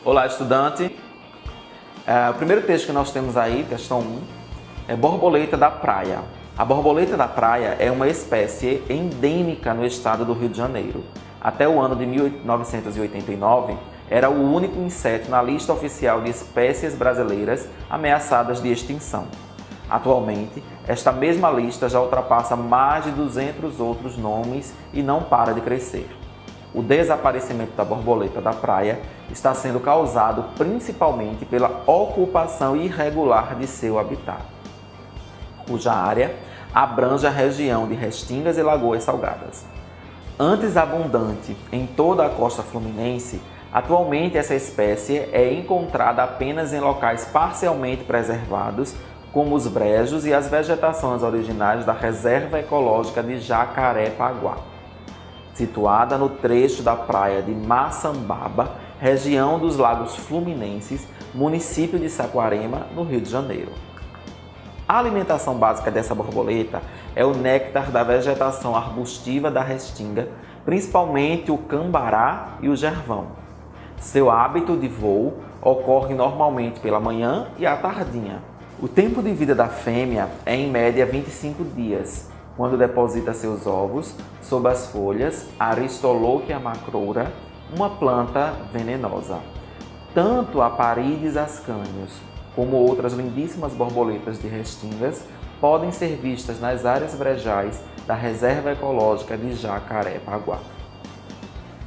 Olá, estudante! O primeiro texto que nós temos aí, questão 1, é borboleta da praia. A borboleta da praia é uma espécie endêmica no estado do Rio de Janeiro. Até o ano de 1989, era o único inseto na lista oficial de espécies brasileiras ameaçadas de extinção. Atualmente, esta mesma lista já ultrapassa mais de 200 outros nomes e não para de crescer. O desaparecimento da borboleta da praia está sendo causado principalmente pela ocupação irregular de seu habitat, cuja área abrange a região de restingas e lagoas salgadas. Antes abundante em toda a costa fluminense, atualmente essa espécie é encontrada apenas em locais parcialmente preservados, como os brejos e as vegetações originais da Reserva Ecológica de Jacarepaguá, situada no trecho da praia de Maçambaba, região dos Lagos Fluminenses, município de Saquarema, no Rio de Janeiro. A alimentação básica dessa borboleta é o néctar da vegetação arbustiva da restinga, principalmente o cambará e o gervão. Seu hábito de voo ocorre normalmente pela manhã e à tardinha. O tempo de vida da fêmea é em média 25 dias, quando deposita seus ovos sob as folhas Aristolochia macroura, uma planta venenosa. Tanto a Parides ascanius como outras lindíssimas borboletas de restingas podem ser vistas nas áreas brejais da Reserva Ecológica de Jacarepaguá.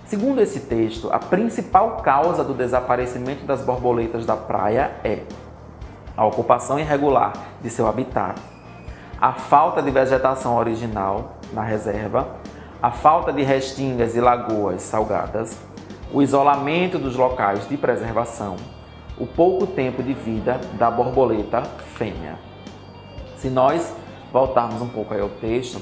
Segundo esse texto, a principal causa do desaparecimento das borboletas da praia é a ocupação irregular de seu habitat, a falta de vegetação original na reserva, a falta de restingas e lagoas salgadas, o isolamento dos locais de preservação, o pouco tempo de vida da borboleta fêmea. Se nós voltarmos um pouco aí ao texto,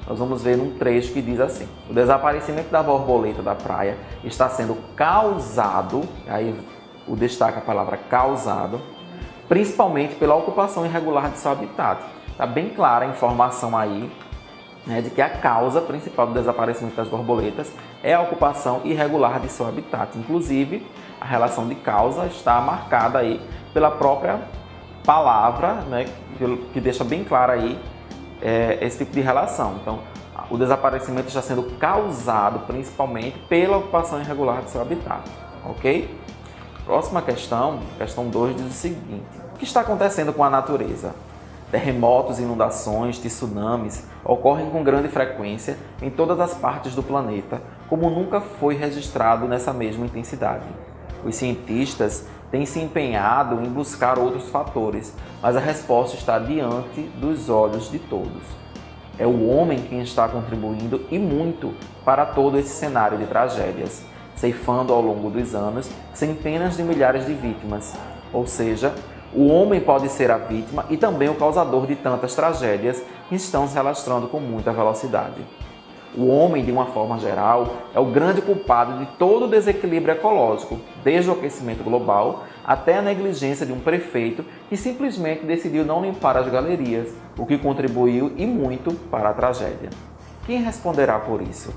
nós vamos ver um trecho que diz assim: o desaparecimento da borboleta da praia está sendo causado, aí o destaca a palavra causado, principalmente pela ocupação irregular de seu habitat. Está bem clara a informação aí, né, de que a causa principal do desaparecimento das borboletas é a ocupação irregular de seu habitat. Inclusive, a relação de causa está marcada aí pela própria palavra, né, que deixa bem clara aí esse tipo de relação. Então, o desaparecimento está sendo causado principalmente pela ocupação irregular de seu habitat, ok? Próxima questão, questão 2, diz o seguinte: o que está acontecendo com a natureza? Terremotos, inundações, tsunamis ocorrem com grande frequência em todas as partes do planeta, como nunca foi registrado nessa mesma intensidade. Os cientistas têm se empenhado em buscar outros fatores, mas a resposta está diante dos olhos de todos. É o homem quem está contribuindo e muito para todo esse cenário de tragédias, ceifando ao longo dos anos centenas de milhares de vítimas. Ou seja, o homem pode ser a vítima e também o causador de tantas tragédias que estão se alastrando com muita velocidade. O homem, de uma forma geral, é o grande culpado de todo o desequilíbrio ecológico, desde o aquecimento global até a negligência de um prefeito que simplesmente decidiu não limpar as galerias, o que contribuiu e muito para a tragédia. Quem responderá por isso?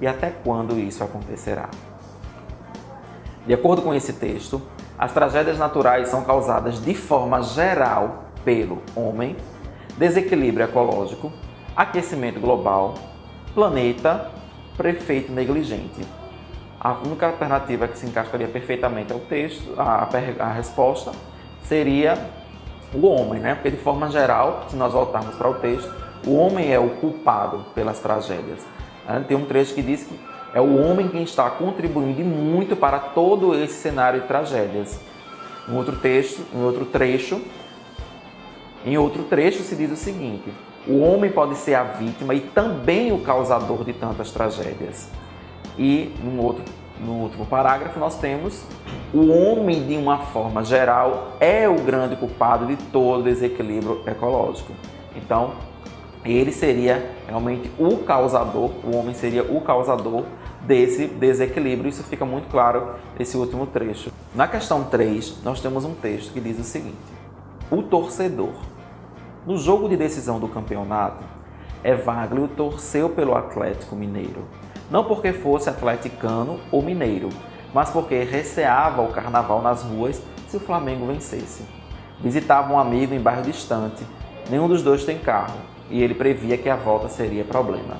E até quando isso acontecerá? De acordo com esse texto, as tragédias naturais são causadas de forma geral pelo homem, desequilíbrio ecológico, aquecimento global, planeta, prefeito negligente. A única alternativa que se encaixaria perfeitamente ao texto, a resposta, seria o homem, né? Porque de forma geral, se nós voltarmos para o texto, o homem é o culpado pelas tragédias. Tem um trecho que diz que é o homem quem está contribuindo muito para todo esse cenário de tragédias. Em outro trecho se diz o seguinte: o homem pode ser a vítima e também o causador de tantas tragédias. E no último parágrafo nós temos: o homem, de uma forma geral, é o grande culpado de todo desequilíbrio ecológico. Então, ele seria realmente o causador, o homem seria o causador desse desequilíbrio. Isso fica muito claro nesse último trecho. Na questão 3, nós temos um texto que diz o seguinte: o torcedor. No jogo de decisão do campeonato, Evaglio torceu pelo Atlético Mineiro. Não porque fosse atleticano ou mineiro, mas porque receava o carnaval nas ruas se o Flamengo vencesse. Visitava um amigo em bairro distante, nenhum dos dois tem carro, e ele previa que a volta seria problema.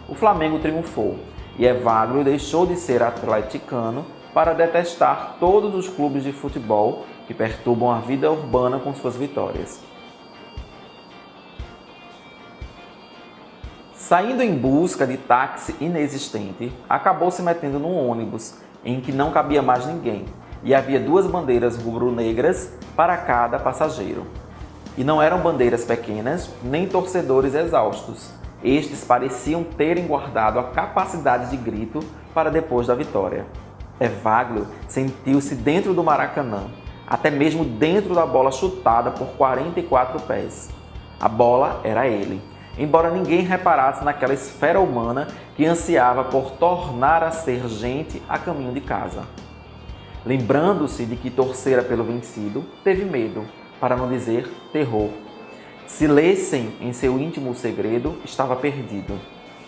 O Flamengo triunfou, e Evagrio deixou de ser atleticano para detestar todos os clubes de futebol que perturbam a vida urbana com suas vitórias. Saindo em busca de táxi inexistente, acabou se metendo num ônibus em que não cabia mais ninguém e havia 2 bandeiras rubro-negras para cada passageiro. E não eram bandeiras pequenas, nem torcedores exaustos. Estes pareciam terem guardado a capacidade de grito para depois da vitória. Evagrio sentiu-se dentro do Maracanã, até mesmo dentro da bola chutada por 44 pés. A bola era ele, embora ninguém reparasse naquela esfera humana que ansiava por tornar a ser gente a caminho de casa. Lembrando-se de que torcera pelo vencido, teve medo, para não dizer terror. Se lessem em seu íntimo segredo, estava perdido.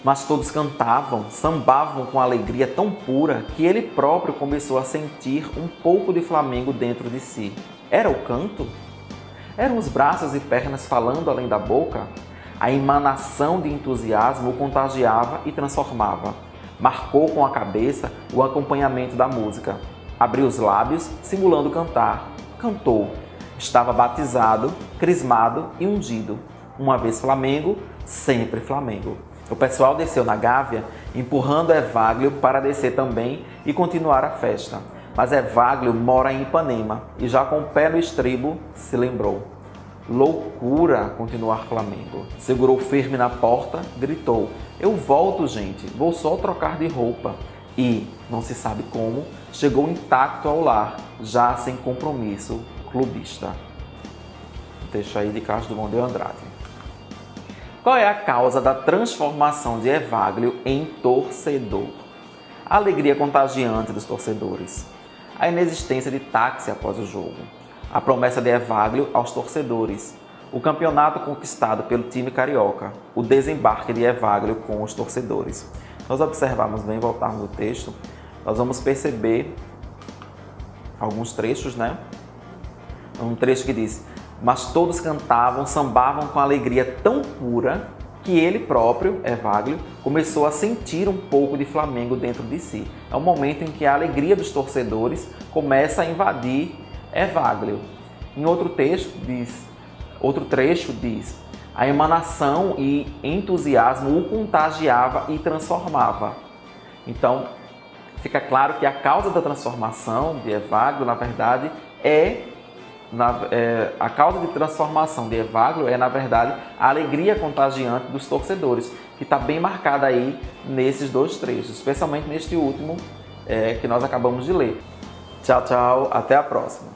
Mas todos cantavam, sambavam com alegria tão pura que ele próprio começou a sentir um pouco de Flamengo dentro de si. Era o canto? Eram os braços e pernas falando além da boca? A emanação de entusiasmo o contagiava e transformava. Marcou com a cabeça o acompanhamento da música. Abriu os lábios, simulando cantar. Cantou. Estava batizado, crismado e ungido. Uma vez Flamengo, sempre Flamengo. O pessoal desceu na Gávea, empurrando Evagrio para descer também e continuar a festa. Mas Evagrio mora em Ipanema e já com o pé no estribo se lembrou. Loucura continuar Flamengo. Segurou firme na porta, gritou: "Eu volto, gente, vou só trocar de roupa." E, não se sabe como, chegou intacto ao lar, já sem compromisso clubista. Deixa aí de Carlos Drummond de Andrade. Qual é a causa da transformação de Evagrio em torcedor? A alegria contagiante dos torcedores. A inexistência de táxi após o jogo. A promessa de Evagrio aos torcedores. O campeonato conquistado pelo time carioca. O desembarque de Evagrio com os torcedores. Se nós observarmos bem, voltarmos no texto, nós vamos perceber alguns trechos, né? Um trecho que diz: "Mas todos cantavam, sambavam com alegria tão pura que ele próprio, Evagrio, começou a sentir um pouco de Flamengo dentro de si." É o momento em que a alegria dos torcedores começa a invadir Evagrio. Em outro trecho diz: "A emanação e entusiasmo o contagiava e transformava." Então, fica claro que a causa da transformação de Evagrio, na verdade, a causa de transformação de Evagrio é, na verdade, a alegria contagiante dos torcedores, que está bem marcada aí nesses 2 trechos, especialmente neste último que nós acabamos de ler. Tchau, tchau, até a próxima.